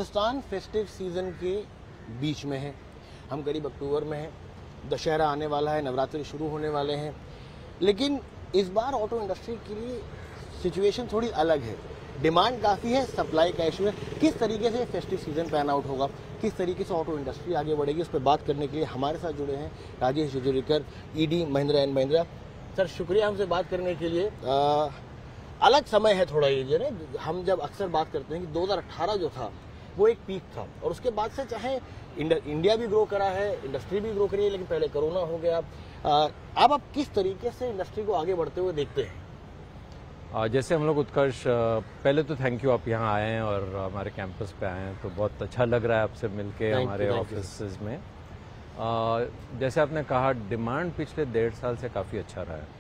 Hindustan festive season के बीच में है, हम करीब अक्टूबर में हैं, दशहरा आने वाला है, नवरात्रि शुरू होने वाले हैं, लेकिन इस बार ऑटो इंडस्ट्री के लिए सिचुएशन थोड़ी अलग है। डिमांड काफ़ी है, सप्लाई का इशू है। किस तरीके से फेस्टिव सीजन पैन आउट होगा, किस तरीके से ऑटो इंडस्ट्री आगे बढ़ेगी, उस पर बात करने के लिए हमारे साथ जुड़े हैं Rajesh Jujrikar, ED Mahindra and Mahindra. Sir शुक्रिया हमसे बात करने के लिए। अलग समय है थोड़ा ये ना, हम जब अक्सर बात करते हैं कि 2018 जो था वो एक पीक था और उसके बाद से चाहे इंडिया भी ग्रो करा है, इंडस्ट्री भी ग्रो करी है, लेकिन पहले कोरोना हो गया। अब आप किस तरीके से इंडस्ट्री को आगे बढ़ते हुए देखते हैं? जैसे हम लोग उत्कर्ष, पहले तो थैंक यू आप यहाँ आए हैं और हमारे कैंपस पे आए हैं, तो बहुत अच्छा लग रहा है आपसे मिलके हमारे ऑफिस में। जैसे आपने कहा, डिमांड पिछले 1.5 साल से काफ़ी अच्छा रहा है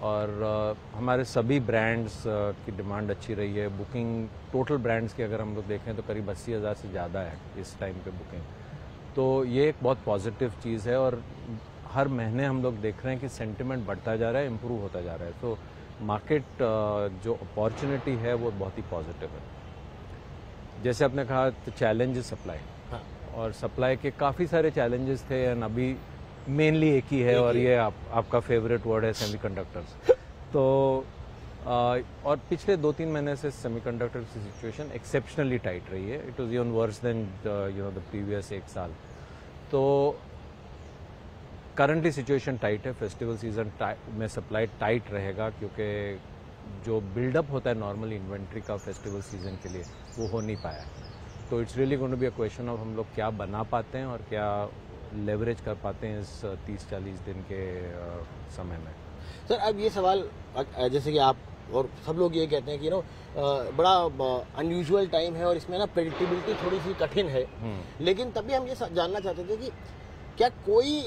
और हमारे सभी ब्रांड्स की डिमांड अच्छी रही है। बुकिंग टोटल ब्रांड्स की अगर हम लोग देखें तो करीब 80,000 से ज़्यादा है इस टाइम पे बुकिंग, तो ये एक बहुत पॉजिटिव चीज़ है और हर महीने हम लोग देख रहे हैं कि सेंटिमेंट बढ़ता जा रहा है, इम्प्रूव होता जा रहा है। तो मार्केट जो अपॉर्चुनिटी है वो बहुत ही पॉजिटिव है। जैसे आपने कहा, तो चैलेंज सप्लाई, और सप्लाई के काफ़ी सारे चैलेंजेस थे एंड अभी मेनली एक ही है और ये आपका फेवरेट वर्ड है, सेमीकंडक्टर्स। तो और पिछले 2-3 महीने से सेमीकंडक्टर की सिचुएशन एक्सेप्शनली टाइट रही है। It was even worse than the previous 1 साल। तो करंटली सिचुएशन टाइट है। फेस्टिवल सीजन में सप्लाई टाइट रहेगा क्योंकि जो बिल्डअप होता है नॉर्मली इन्वेंट्री का फेस्टिवल सीजन के लिए वो हो नहीं पाया। तो it's really going to be a question of हम लोग क्या बना पाते हैं और क्या लेवरेज कर पाते हैं इस 30-40 दिन के समय में। सर अब ये सवाल, जैसे कि आप और सब लोग ये कहते हैं कि बड़ा अनयूजुअल टाइम है और इसमें ना प्रेडिक्टेबिलिटी थोड़ी सी कठिन है, लेकिन तभी हम ये जानना चाहते थे कि क्या कोई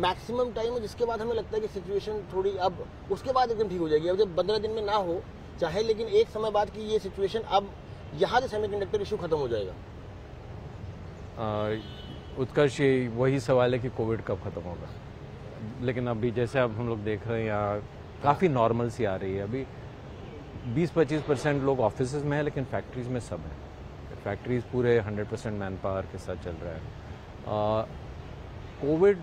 मैक्सिमम टाइम है जिसके बाद हमें लगता है कि सिचुएशन थोड़ी अब उसके बाद एकदम ठीक हो जाएगी। अब जब 15 दिन में ना हो चाहे, लेकिन एक समय बाद की ये सिचुएशन अब यहाँ से सेमीकंडक्टर इशू खत्म हो जाएगा। उत्कर्ष, वही सवाल है कि कोविड कब खत्म होगा, लेकिन अभी जैसे अब हम लोग देख रहे हैं यहाँ काफ़ी नॉर्मल सी आ रही है। अभी 20-25% लोग ऑफिस में है, लेकिन फैक्ट्रीज में सब है। फैक्ट्रीज पूरे 100% मैन पावर के साथ चल रहा है। कोविड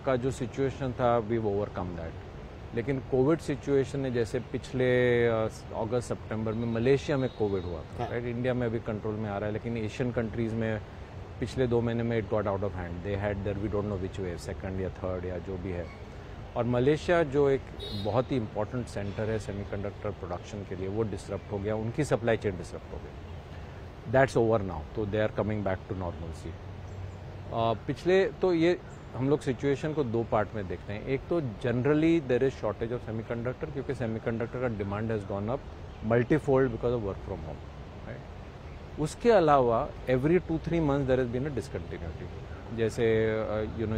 का जो सिचुएशन था वी ओवरकम दैट, लेकिन कोविड सिचुएशन ने जैसे पिछले अगस्त सितंबर में मलेशिया में कोविड हुआ था, राइट। इंडिया में अभी कंट्रोल में आ रहा है, लेकिन एशियन कंट्रीज में पिछले 2 महीने में it got out of hand. They had there we don't know which wave, second या थर्ड या जो भी है। और मलेशिया जो एक बहुत ही इंपॉर्टेंट सेंटर है सेमीकंडक्टर प्रोडक्शन के लिए, वो डिसरप्ट हो गया, उनकी सप्लाई चेन डिसरप्ट हो गई। दैट्स ओवर नाउ, तो they are coming back to normalcy. पिछले तो ये हम लोग सिचुएशन को 2 पार्ट में देखते हैं। एक तो generally there is shortage of semiconductor, क्योंकि सेमीकंडक्टर का demand has gone up multifold because of work from home, right. उसके अलावा every 2-3 months there has been a discontinuity. जैसे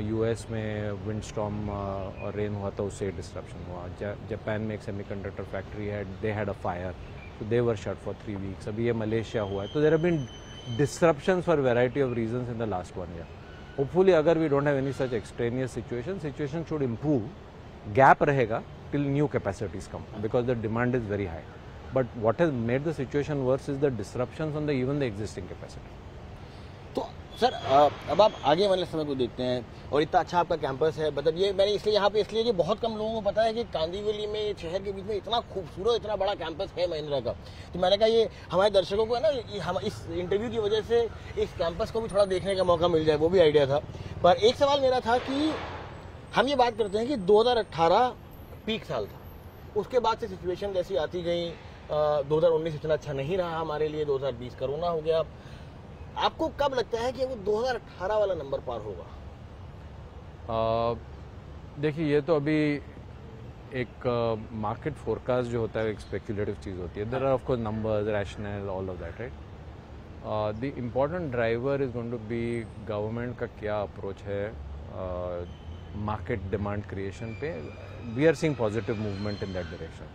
यूएस में विंड स्टॉर्म और रेन हुआ था, उससे डिस्ट्रप्शन हुआ। जापान में एक सेमीकंडक्टर फैक्ट्री है, दे हैड अ फायर, तो they were shut for 3 weeks. अभी ये मलेशिया हुआ है, तो there have been disruptions for a variety of reasons in the last 1 year. Hopefully, अगर we don't have any such extraneous situation should improve. Gap रहेगा till new capacities come because the demand is very high. But what has made the situation worse is the disruptions on even the existing capacity. तो sir अब आप आगे वाले समय को देखते हैं और इतना अच्छा आपका कैंपस है, मतलब ये मैंने इसलिए यहाँ पे इसलिए कि बहुत कम लोगों को पता है कि कांदीवली में शहर के बीच में इतना खूबसूरत इतना बड़ा कैंपस है महिंद्रा का। तो मैंने कहा ये हमारे दर्शकों को है ना, हम इस इंटरव्यू की वजह से इस कैंपस को भी थोड़ा देखने का मौका मिल जाए, वो भी आइडिया था। पर एक सवाल मेरा था कि हम ये बात करते हैं कि 2018 पीक साल था, उसके बाद से सिचुएशन जैसी आती गई। 2019 इतना अच्छा नहीं रहा हमारे लिए, 2020 कोरोना हो गया। आपको कब लगता है कि वो 2018 वाला नंबर पार होगा? देखिए, ये तो अभी एक मार्केट फोरकास्ट जो होता है एक स्पेक्युलेटिव चीज़ होती है। There are of course numbers, rational, all of that, right. The important driver is going to be government का क्या अप्रोच है मार्केट डिमांड क्रिएशन पे। We are seeing positive movement in that direction.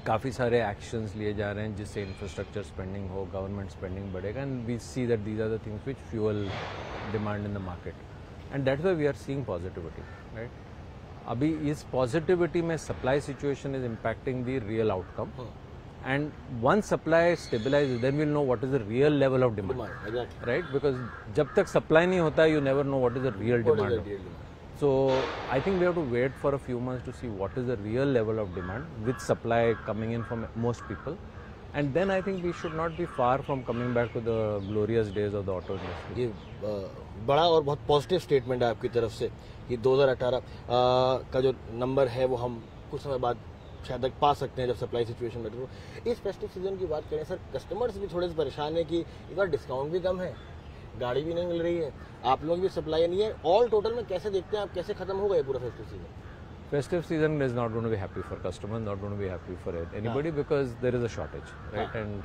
काफ़ी सारे actions लिए जा रहे हैं जिससे इंफ्रास्ट्रक्चर स्पेंडिंग हो, गवर्नमेंट स्पेंडिंग बढ़ेगा, and we see that these are the things which fuel demand in the market, and that's why we are seeing positivity, right. अभी इस पॉजिटिविटी में supply situation is impacting the real outcome, And once supply stabilizes, then we'll know what is the real level of demand, Exactly. right? Because जब तक supply नहीं होता, you never know what is the real What is demand. the real demand? So I think we have to wait for a few months to see what is the real level of demand with supply coming in from most people. And then I think we should not be far from coming back to the glorious days of the auto industry. ये बड़ा और बहुत positive statement है आपकी तरफ से कि 2018 का जो नंबर है वो हम कुछ समय बाद शायद तक पा सकते हैं जब सप्लाई सिचुएशन बेटर हो। इस फेस्टिव सीजन की बात करें सर, कस्टमर्स भी थोड़े से परेशान है कि इस बार डिस्काउंट भी कम है, गाड़ी भी नहीं मिल रही है, आप लोगों की भी सप्लाई नहीं है। ऑल टोटल में कैसे देखते हैं आप, कैसे खत्म होगा ये पूरा festive season? Festive season is not going to be happy for customers, not going to be happy for anybody because there is a shortage, right? And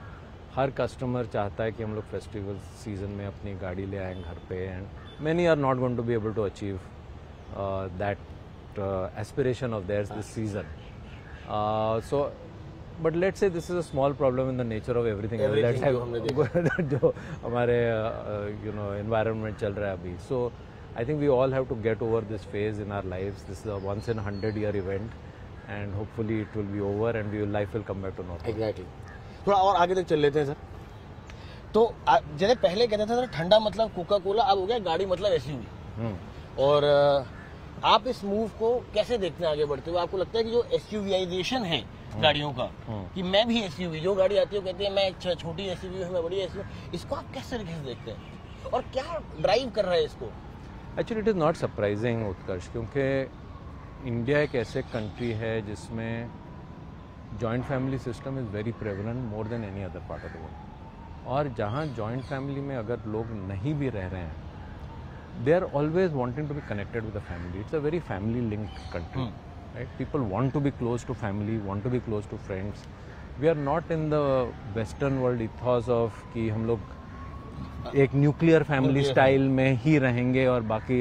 her customer चाहता है कि हम लोग फेस्टिवल सीजन में अपनी गाड़ी ले आएं घर पे, and many are not going to be able to achieve that aspiration of theirs this season. So, but let's say this is a small problem in the nature of everything else that जो हमारे environment चल रहा है अभी. So I think we all have to get over this phase in our lives. This is a once in 100-year event, and hopefully it will be over and life will come back to normal. Exactly. थोड़ा और आगे तक चल लेते हैं sir. तो जैसे पहले कहते थे सर ठंडा मतलब कोका कोला, अब हो गया गाड़ी मतलब एसयूवी। और आप इस मूव को कैसे देखते हैं आगे बढ़ते हुए? आपको लगता है कि जो एसयूवीआइजेशन है गाड़ियों का, कि मैं भी एसयूवी, जो गाड़ी आती है वो कहती है मैं छोटी एसयूवी हूँ, मैं बड़ी एसयूवी, इसको आप किस तरीके से देखते हैं और क्या ड्राइव कर रहा है इसको? Actually it is not surprising Utkarsh, क्योंकि इंडिया एक ऐसे कंट्री है जिसमें joint family system is very prevalent more than any other part of the world. और जहाँ जॉइंट फैमिली में अगर लोग नहीं भी रह रहे हैं, they are always wanting to be connected with the family. It's a very family linked country, right? People want to be close to family, want to be close to friends. We are not in the western world ethos of कि हम लोग एक nuclear family style में ही रहेंगे और बाकी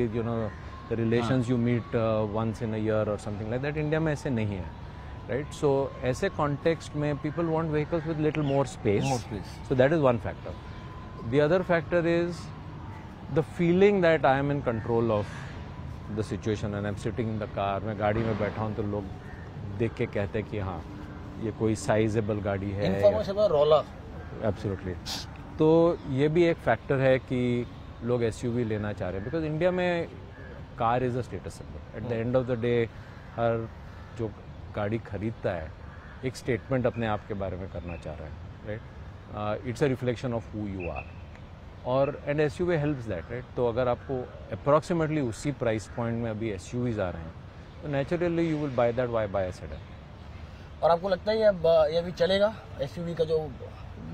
the relations you meet once in a year or something like that. India में ऐसे नहीं है, right? So ऐसे context में people want vehicles with little more space. So that is one factor. The other factor is the feeling that I am in control of the situation and I'm sitting in the car. मैं गाड़ी में बैठा हूँ तो लोग देख के कहते हैं कि हाँ ये कोई साइजेबल गाड़ी है। Absolutely. तो ये भी एक फैक्टर है कि लोग एसयूवी लेना चाह रहे हैं, बिकॉज इंडिया में car is a status symbol. At the end of the day हर जो गाड़ी खरीदता है एक स्टेटमेंट अपने आप के बारे में करना चाह रहा है, right? It's a reflection of who you are, और and SUV helps that, right? तो अगर आपको अप्रॉक्सीमेटली उसी प्राइस पॉइंट में अभी एसयूवीज आ रहे हैं तो naturally you will buy that, why buy a sedan. और आपको लगता है ये अभी चलेगा एसयूवी का जो?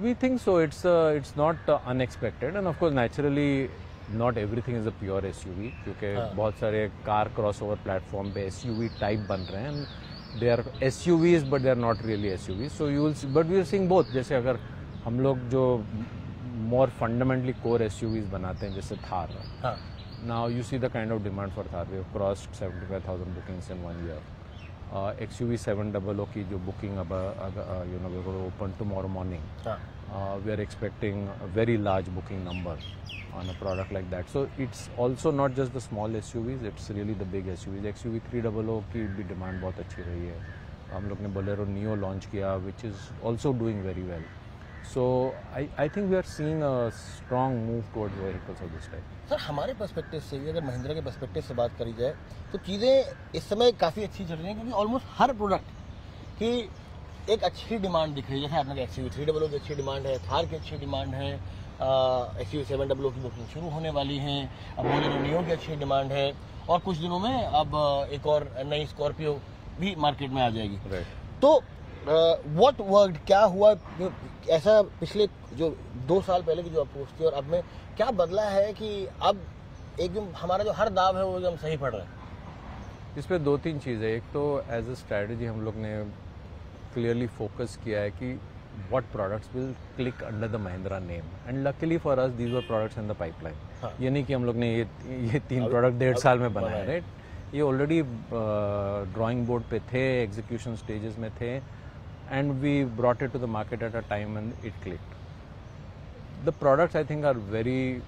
We think so. It's not unexpected, and of course naturally not everything is a pure SUV, क्योंकि बहुत सारे कार क्रॉसओवर प्लेटफॉर्म पे SUV टाइप बन रहे हैं, and they are SUVs but they are not really SUVs. So you will see, but we are seeing both. जैसे अगर हम लोग जो more fundamentally core SUVs बनाते हैं जैसे Thar, now you see the kind of demand for Thar. We have crossed 75,000 bookings in 1 year. XUV 700 की जो बुकिंग अब we will open tomorrow morning. We are expecting a very large booking number on a product like that. So it's also not just the small SUVs, it's really the big SUVs. XUV 300 की भी demand बहुत अच्छी रही है। हम लोग ने Bolero Neo launch किया, which is also doing very well. So I think we are seeing a strong move towards vehicles of this type. Sir हमारे पर्सपेक्टिव से भी, अगर महिंद्रा के पर्सपेक्टिव से बात करी जाए तो चीज़ें इस समय काफ़ी अच्छी चल रही हैं, क्योंकि ऑलमोस्ट हर प्रोडक्ट की एक अच्छी डिमांड दिख रही है। जैसे आपने XUV 300 की अच्छी डिमांड है, थार की अच्छी डिमांड है, XUV 700 की बुकिंग शुरू होने वाली है, अब बोलेरो नियो की अच्छी डिमांड है, और कुछ दिनों में अब एक और नई स्कॉर्पियो भी मार्केट में आ जाएगी। तो व्हाट वर्कड, क्या हुआ ऐसा पिछले जो 2 साल पहले की जो अप्रोच थी और अब में क्या बदला है कि अब एकदम हमारा जो हर दाव है वो एकदम सही पड़ रहा है? इस पे 2-3 चीज़ें। एक तो एज अ स्ट्रैटेजी हम लोग ने क्लियरली फोकस किया है कि what products will click under the Mahindra name, and luckily for us these were products in the pipeline. ये नहीं कि हम लोग ने ये 3 प्रोडक्ट 1.5 साल में बनाए, राइट? ये ऑलरेडी ड्राइंग बोर्ड पे थे, एग्जीक्यूशन स्टेजेस में थे, and we brought it to the market at a time when it clicked. The products I think are very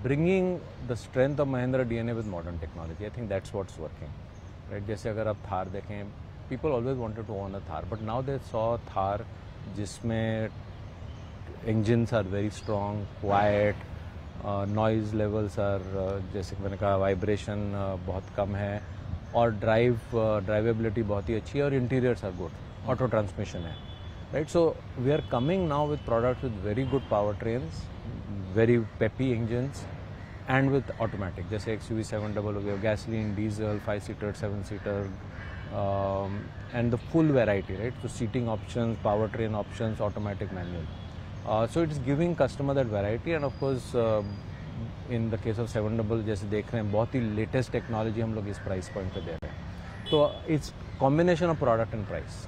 bringing the strength of Mahindra DNA with modern technology. I think that's what's working, right? जैसे अगर आप थार देखें, people always wanted to own a Thar, but now they saw Thar जिसमें engines are very strong, quiet, noise levels are जैसे कि मैंने कहा vibration बहुत कम है, और ड्राइवेबिलिटी बहुत ही अच्छी है, और interiors are good, auto transmission है, right. So we are coming now with products with very good power trains, very peppy engines and with automatic, जैसे XUV 700 हो गया, gasoline, diesel, 5 seater, 7 seater, and the full variety, right? So seating options, powertrain options, automatic, manual. So it's giving customer that variety, and of course in the case of 700 जैसे देख रहे हैं बहुत ही latest technology हम लोग इस price point पे दे रहे हैं. तो it's combination of product and price.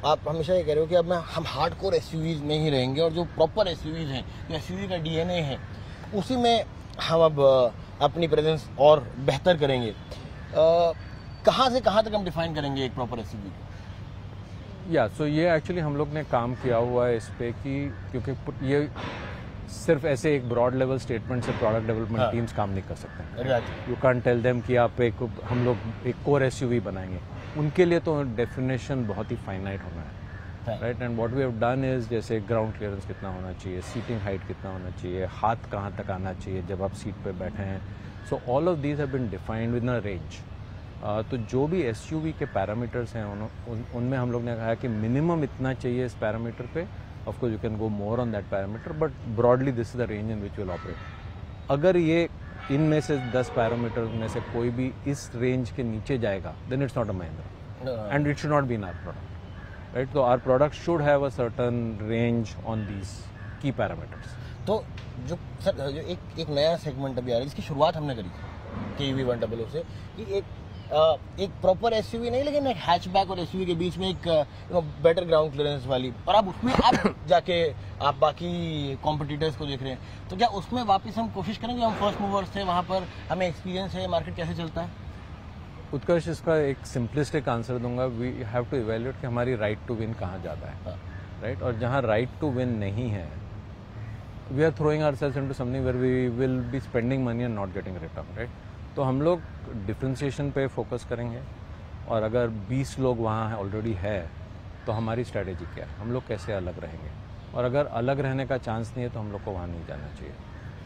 आप हमेशा ये कह रहे हो कि अब हम हार्डकोर एसयूवीज में ही रहेंगे, और जो प्रॉपर एसयूवीज हैं, जो एसयूवी का डीएनए है, उसी में हम अब अपनी प्रेजेंस और बेहतर करेंगे. कहाँ से कहाँ तक हम डिफाइन करेंगे एक प्रॉपर एसयूवी? या सो ये एक्चुअली हम लोग ने काम किया हुआ है इस पे कि क्योंकि ये सिर्फ ऐसे एक ब्रॉड लेवल स्टेटमेंट से प्रोडक्ट डेवलपमेंट टीम्स काम नहीं कर सकते. यू कैन टेल देम कि आप हम लोग एक कोर एसयूवी बनाएंगे, उनके लिए तो डेफिनेशन बहुत ही फाइनाइट होना है, right. And what we have done is जैसे ग्राउंड क्लियरेंस कितना होना चाहिए, सीटिंग हाइट कितना होना चाहिए, हाथ कहाँ तक आना चाहिए जब आप सीट पे बैठे हैं. So all of these have been defined with a range. तो जो भी एसयूवी के पैरामीटर्स हैं उनमें हम लोग ने कहा कि मिनिमम इतना चाहिए इस पैरामीटर पे. Of course you can go more on that parameter, but broadly this is the range in which will operate. अगर ये इनमें से 10 पैरामीटर्स में से कोई भी इस रेंज के नीचे जाएगा, then it's not a Mahindra, and it should not be in our product, right. तो our product should have a certain range on these key parameters. तो जो सर जो एक नया सेगमेंट अभी आ रहा है, इसकी शुरुआत हमने करी KUV 100 से, कि एक प्रॉपर एसयूवी नहीं, लेकिन एक हैचबैक और एसयूवी के बीच में एक बेटर ग्राउंड क्लियरेंस वाली, और अब उसमें आप जाके आप बाकी कॉम्पिटिटर्स को देख रहे हैं, तो क्या उसमें वापस हम कोशिश करेंगे? हम फर्स्ट मूवर्स थे, वहाँ पर हमें एक्सपीरियंस है, मार्केट कैसे चलता है. उत्कर्ष, इसका एक सिंपलिस्टिक आंसर दूंगा. वी हैव टू इवेल्युएट कि हमारी राइट टू विन कहाँ ज़्यादा है, राइट. और जहाँ राइट टू विन नहीं है, we are throwing ourselves into something where we will be spending money and not getting return, right. तो हम लोग डिफ्रेंशिएशन पे फोकस करेंगे, और अगर 20 लोग वहाँ ऑलरेडी है तो हमारी स्ट्रैटेजी क्या है, हम लोग कैसे अलग रहेंगे, और अगर अलग रहने का चांस नहीं है तो हम लोग को वहाँ नहीं जाना चाहिए,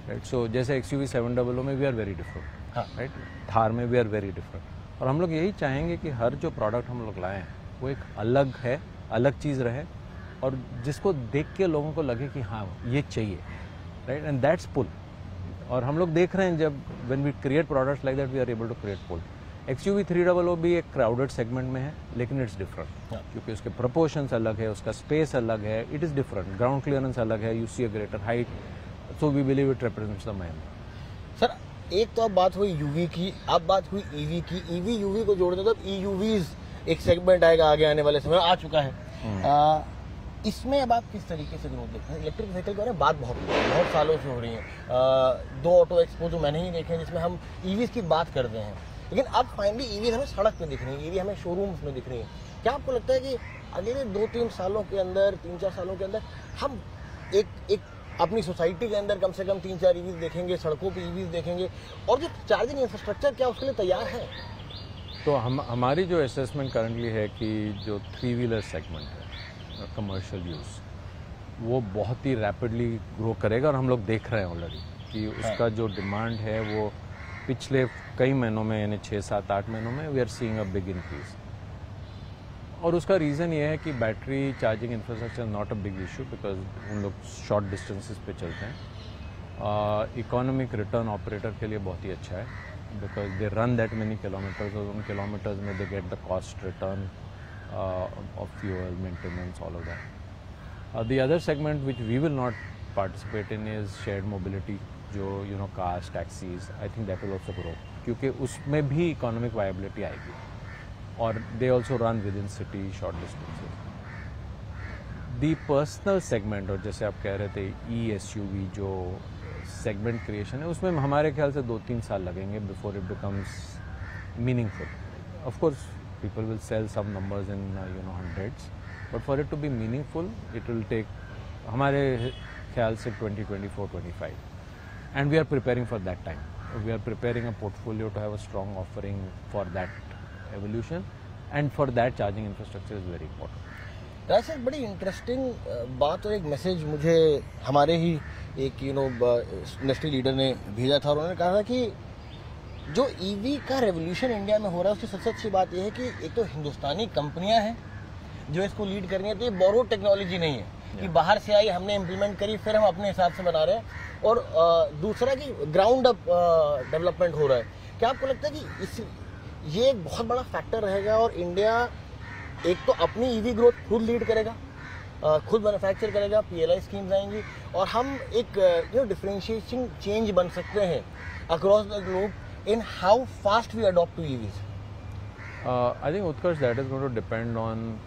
राइट. सो जैसे XUV 700 में we are very different, right. Thar में वी आर वेरी डिफरेंट, और हम लोग यही चाहेंगे कि हर जो प्रोडक्ट हम लोग लाएँ हैं वो एक अलग है, अलग चीज़ रहे, और जिसको देख के लोगों को लगे कि हाँ ये चाहिए, राइट. एंड दैट्स पुल. और हम लोग देख रहे हैं जब when we create products like that we are able to create pull. XUV 300 भी एक क्राउडेड सेगमेंट में है, लेकिन इट्स डिफरेंट, क्योंकि उसके प्रोपोर्शंस अलग है, उसका स्पेस अलग है, it is different, ground clearance अलग है, you see a greater height. So we believe it represents the Mahindra. Sir एक तो अब बात हुई यूवी की, अब बात हुई ईवी की. ईवी यूवी को जोड़ने तो EUVs एक सेगमेंट आएगा आगे आने वाले समय, आ चुका है. इसमें अब आप किस तरीके से ग्रोथ देखते हैं? इलेक्ट्रिक व्हीकल के बारे में बात बहुत सालों से हो रही है. 2 ऑटो एक्सपो जो मैंने ही देखे हैं जिसमें हम EVs की बात करते हैं, लेकिन अब फाइनली EVs हमें सड़क पे दिख रही है, EV हमें शोरूम्स में दिख रही है. क्या आपको लगता है कि अगले 2-3 सालों के अंदर, 3-4 सालों के अंदर हम एक अपनी सोसाइटी के अंदर कम से कम 3-4 EVs देखेंगे, सड़कों पे EVs देखेंगे, और जो चार्जिंग इंफ्रास्ट्रक्चर क्या उसके लिए तैयार है? तो हमारी जो असेसमेंट करंटली है कि जो 3 व्हीलर सेगमेंट है कमर्शियल यूज़, वो बहुत ही रैपिडली ग्रो करेगा, और हम लोग देख रहे हैं ऑलरेडी कि उसका जो डिमांड है वो पिछले कई महीनों में, यानी 6-7-8 महीनों में we are seeing a big increase. और उसका रीज़न ये है कि battery charging infrastructure not a big issue, because हम लोग शॉर्ट डिस्टेंसेस पे चलते हैं. इकोनॉमिक रिटर्न ऑपरेटर के लिए बहुत ही अच्छा है, because they run that many kilometres, और उन किलोमीटर्स में they get the cost return of fuel, maintenance, all of that. The other segment which we will not participate in is shared mobility, जो cars, taxis. I think that will also grow, क्योंकि उसमें भी economic viability आएगी, और they also run within city, short distances. The personal segment, और जैसे आप कह रहे थे E-SUV जो segment creation है, उसमें हमारे ख्याल से 2-3 साल लगेंगे before it becomes meaningful. Of course, people will sell some numbers in hundreds, but for it to be meaningful it will take हमारे ख्याल से 2024-25, and we are preparing for that time. We are preparing a portfolio to have a strong offering for that evolution, and for that charging infrastructure is very important. Raj sir, बड़ी interesting बात और एक message मुझे हमारे ही एक industry leader ने भेजा था, और उन्होंने कहा था कि जो ईवी का रेवोल्यूशन इंडिया में हो रहा है उसकी सबसे अच्छी बात यह है कि एक तो हिंदुस्तानी कंपनियां हैं जो इसको लीड कर रही हैं, तो ये बोरो टेक्नोलॉजी नहीं है कि बाहर से आई हमने इम्प्लीमेंट करी फिर हम अपने हिसाब से बना रहे हैं, और दूसरा कि ग्राउंड अप डेवलपमेंट हो रहा है। क्या आपको लगता है कि ये एक बहुत बड़ा फैक्टर रहेगा और इंडिया एक तो अपनी ईवी ग्रोथ खुद लीड करेगा, खुद मैन्युफैक्चर करेगा, PLI स्कीम्स आएंगी, और हम एक डिफरेंशिएटिंग चेंज बन सकते हैं across the globe in how fast we adopt to EVs? I think Utkarsh that is going to depend on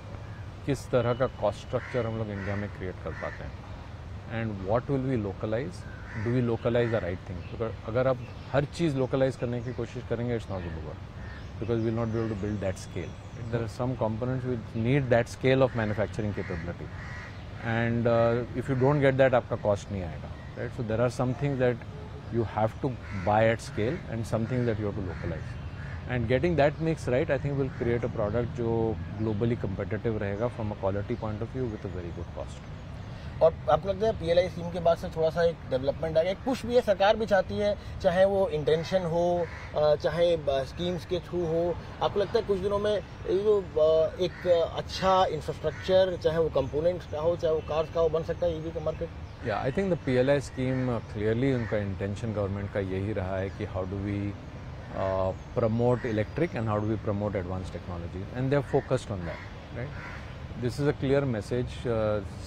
किस तरह का कॉस्ट स्ट्रक्चर हम लोग इंडिया में क्रिएट कर पाते हैं, and what will we localize, do we localize the right thing. अगर आप हर चीज़ लोकलाइज करने की कोशिश करेंगे, it's not going to work, because we'll not be able to build that scale. There are some components which need that scale of manufacturing capability, and if you don't get that, आपका cost नहीं आएगा, right? So there are some things that you have to buy at scale and some things that you have to localize. And getting that mix right, I think will create a product जो globally competitive रहेगा from a quality point of view with a very good cost. और आपको लगता है PLI scheme के बाद से थोड़ा सा एक डेवलपमेंट आ गया, एक पुश भी है, सरकार भी चाहती है, चाहे वो इंटेंशन हो चाहे स्कीम्स के थ्रू हो, आपको लगता है कुछ दिनों में एक अच्छा इंफ्रास्ट्रक्चर, चाहे वो कंपोनेंट्स का हो चाहे वो कार्स का हो, बन सकता है ईवी का मार्केट? या I think the PLI scheme clearly उनका इंटेंशन गवर्नमेंट का यही रहा है कि how do we promote electric and how do we promote advance technology, and they are focused on that, right? This is a clear message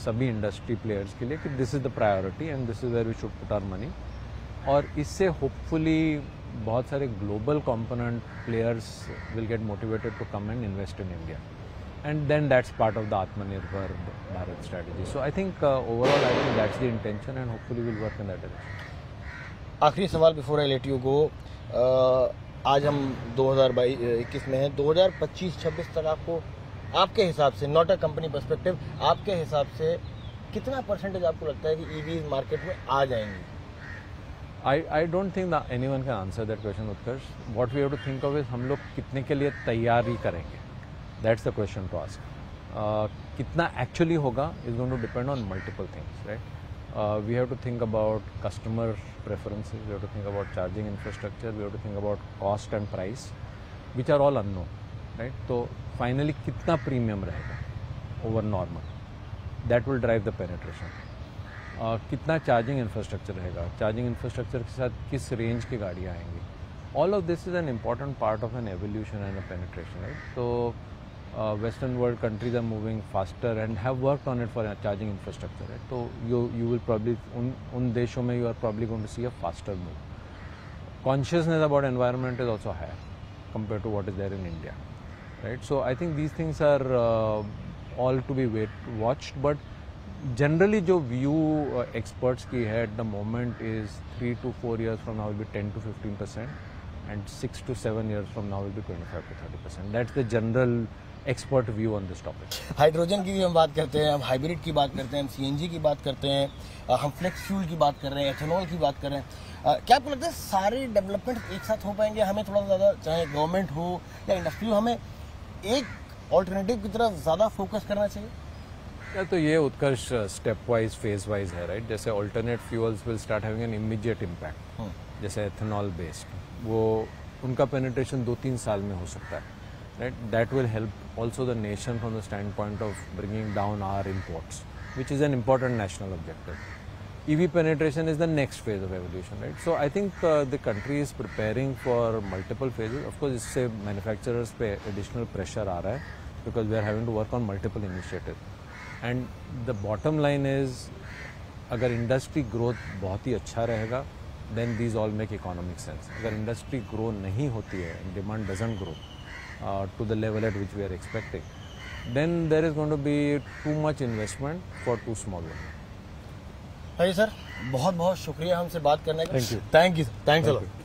सभी industry players के लिए कि this is the priority and this is where we should put our money, और इससे hopefully बहुत सारे global component players will get motivated to come and invest in India, and then that's part of the Atmanirbhar Bharat strategy. So I think overall I think that's the intention and hopefully will work in that direction. आखिरी सवाल before I let you go, आज हम 2021 में हैं, 2025-26 तक आपको आपके हिसाब से, नॉट अ कंपनी पर्सपेक्टिव, आपके हिसाब से कितना परसेंटेज आपको लगता है कि ईवीज मार्केट में आ जाएंगी? I don't think that anyone can answer that question, Utkarsh. What we have to think of is हम लोग कितने के लिए तैयारी करेंगे. That's the question to ask. कितना actually होगा is going to depend on multiple things, right? We have to think about customer preferences. We have to think about charging infrastructure. We have to think about cost and price, which are all unknown, right? तो finally कितना premium रहेगा over normal. That will drive the penetration. कितना charging infrastructure रहेगा, charging infrastructure के साथ किस range की गाड़ियाँ आएंगी. All of this is an important part of an evolution and a penetration, right? तो western world countries are moving faster and have worked on it for charging infrastructure, right? तो you will probably उन देशों में you are probably going to see a faster move. Consciousness about environment is also higher compare to what is there in India, right? So I think these things are all to be watched, but generally जो view experts की है at the moment is 3 to 4 years from now will be 10 to 15% and 6 to 7 years from now will be 25 to 30%. That's the general expert view on this topic. Hydrogen की भी हम बात करते हैं, हम हाइब्रिड की बात करते हैं, हम CNG की बात करते हैं, हम फ्लेक्स फ्यूल की बात कर रहे हैं, एथेनॉल की बात कर रहे हैं. क्या आपको लगता है सारे डेवलपमेंट एक साथ हो पाएंगे? हमें थोड़ा ज़्यादा, चाहे गवर्नमेंट हो या इंडस्ट्री हो, हमें एक ऑल्टरनेटिव की तरफ ज़्यादा फोकस करना चाहिए? तो ये Utkarsh step wise phase wise है, राइट? जैसे alternate fuels will start having an immediate impact, जैसे एथेनॉल बेस्ड, वो उनका पेनिट्रेशन 2-3 साल में हो सकता है, right? That will help also the nation from the stand point of bringing down our imports, which is an important national objective. EV penetration is the next phase of evolution, right? So I think the country is preparing for multiple phases. Of course, इससे manufacturers पे additional pressure आ रहा है because we are having to work on multiple initiatives. And the bottom line is, अगर industry growth बहुत ही अच्छा रहेगा, then these all make economic sense. अगर industry grow नहीं होती है, demand doesn't grow to the level at which we are expecting, then there is going to be too much investment for too small one. Sir, बहुत बहुत शुक्रिया हमसे बात करने का. Thank you. Thank you. Thanks a lot.